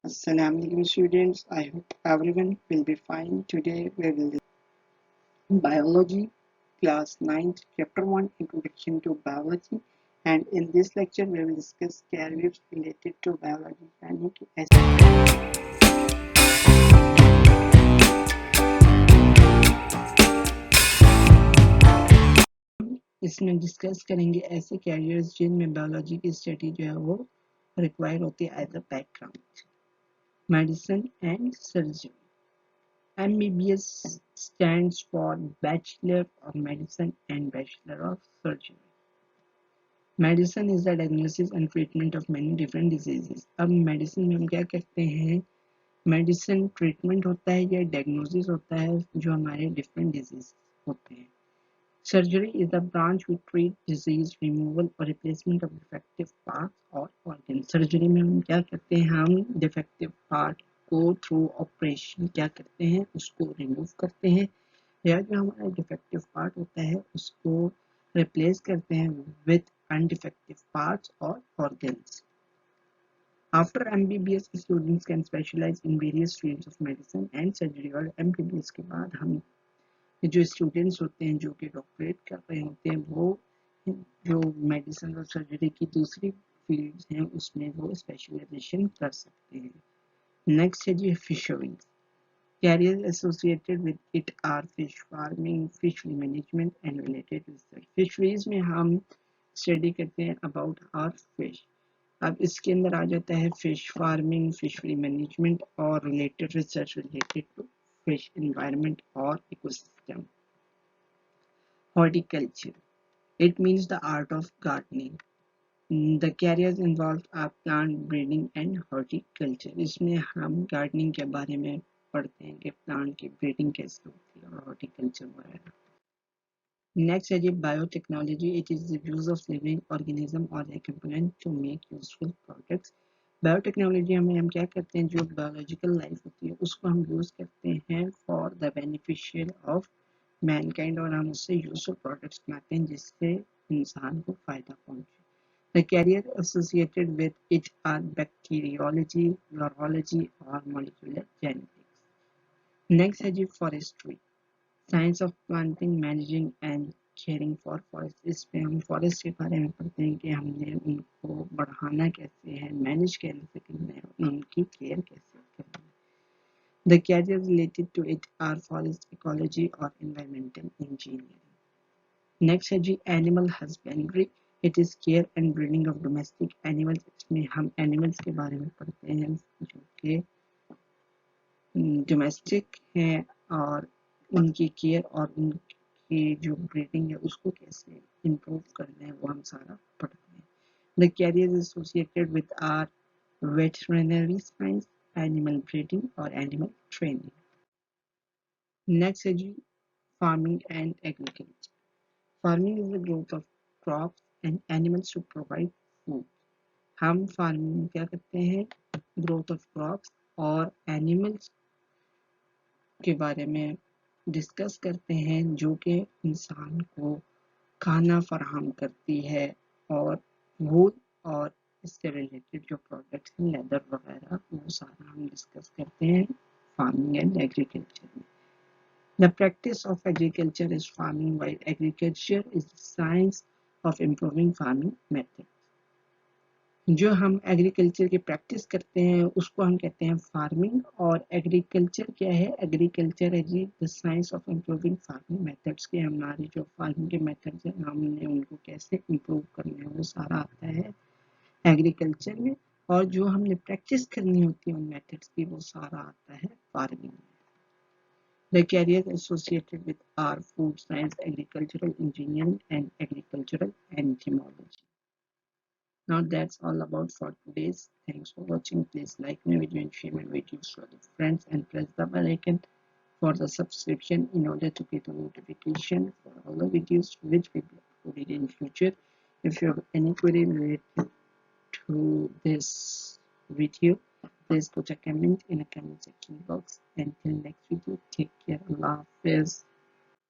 Assalamu alaikum students. I hope everyone will be fine. Today we will discuss biology, class 9th, chapter 1, introduction to biology. And in this lecture we will discuss careers related to biology. यानी कि इसमें discuss करेंगे ऐसे carriers जिनमें biology की study जो है वो रिक्वायर होती है as a background medicine and surgery MBBS stands for Bachelor of Medicine and Bachelor of Surgery. Medicine is the diagnosis and treatment of many different diseases. अब मेडिसिन में हम क्या करते हैं? मेडिसिन ट्रीटमेंट होता है या डायग्नोसिस होता है जो हमारे डिफरेंट डिजीज होते हैं. Surgery is the branch we treat disease removal or replacement of defective parts or organs. Surgery में हम क्या करते हैं? हम डिफेक्टिव पार्ट को थ्रू ऑपरेशन क्या करते हैं? उसको रिमूव करते हैं या जो हमारा डिफेक्टिव पार्ट होता है उसको रिप्लेस करते हैं विद अनडिफेक्टिव पार्ट्स और organs. After MBBS, students can specialize in various fields of medicine and surgery. और MBBS के बाद हम जो स्टूडेंट्स होते हैं जो कि डॉक्टरेट कर रहे होते हैं वो जो मेडिसिन और सर्जरी की दूसरी फील्ड्स हैं उसमें वो स्पेशलाइजेशन कर सकते हैं. नेक्स्ट है जी fisheries. Careers associated with it are fish farming, fishery management and related research. Fisheries में हम स्टडी करते हैं अबाउट आवर फिश. अब इसके अंदर आ जाता है फिश फार्मिंग, फिशरी मैनेजमेंट और related research related to fish environment और ecosystem. Horticulture. It means the art of gardening. The careers involved are plant breeding and horticulture. इसमें हम गार्डनिंग के बारे में पढ़ते हैं कि प्लांट की ब्रीडिंग कैसे होती है और हॉर्टिकल्चर वगैरह. नेक्स्ट है जी biotechnology. It is the use of living organism और a component to make useful products. Biotechnology में हम क्या करते हैं? जो बायोलॉजिकल लाइफ होती है उसको हम यूज करते हैं for the beneficial of Mankind और हम उससे यूजफुल प्रोडक्ट्स बनाते हैं जिससे इंसान को फायदा पहुंचे. The career associated with it are bacteriology, virology or molecular genetics. Next है जी forestry. Science of planting, managing and caring for forest. इसमें हम forest के बारे में पढ़ते हैं कि हमने उनको बढ़ाना कैसे है, manage कैसे करना है, उनकी care कैसे करना है. The careers related to it are forest ecology or environmental engineering. Next है जी animal husbandry. It is care and breeding of domestic animals. इसमें हम एनिमल्स के बारे में पढ़ते हैं जो कि डोमेस्टिक हैं और उनकी केयर और उनकी जो ब्रीडिंग है उसको कैसे इम्प्रूव करना है वो हम सारा पढ़ते हैं. The career associated with our veterinary science, animal breeding और एनिमल ट्रेनिंग. नेक्स्ट है जी farming and agriculture. Farming is the growth of crops and animals to provide food. हम फार्मिंग में क्या करते हैं? ग्रोथ ऑफ क्रॉप्स और एनिमल्स के बारे में डिस्कस करते हैं जो कि इंसान को खाना फराहम करती है और वूल और इससे रिलेटेड जो प्रोडक्ट्स हैं लेदर वगैरह वो सारा हम डिस्कस करते हैं फार्मिंग एंड एग्रीकल्चर में. The practice of agriculture is farming, while agriculture is the science of improving farming methods. जो हम एग्रीकल्चर की प्रैक्टिस करते हैं उसको हम कहते हैं फार्मिंग और एग्रीकल्चर क्या है? एग्रीकल्चर है जी the science of improving farming methods के हमारी जो फार्मिंग के मेथड्स हैं हमने उनको कैसे इम्प्रूव करना है वो सारा आता है एग्रीकल्चर में और जो हमने प्रैक्टिस करनी होती है उन मेथड्स की वो सारा आता है फार्मिंग में. The careers associated with are food science, agricultural engineering, and agricultural entomology. Now that's all about for today's. Thanks for watching. Please like my video and share my videos to other friends and press the bell icon for the subscription in order to get a notification for all the videos which will be uploaded in future. If you have any query related to this video, please put a comment in the comment section box. Until next video, take care. Allah Hafiz.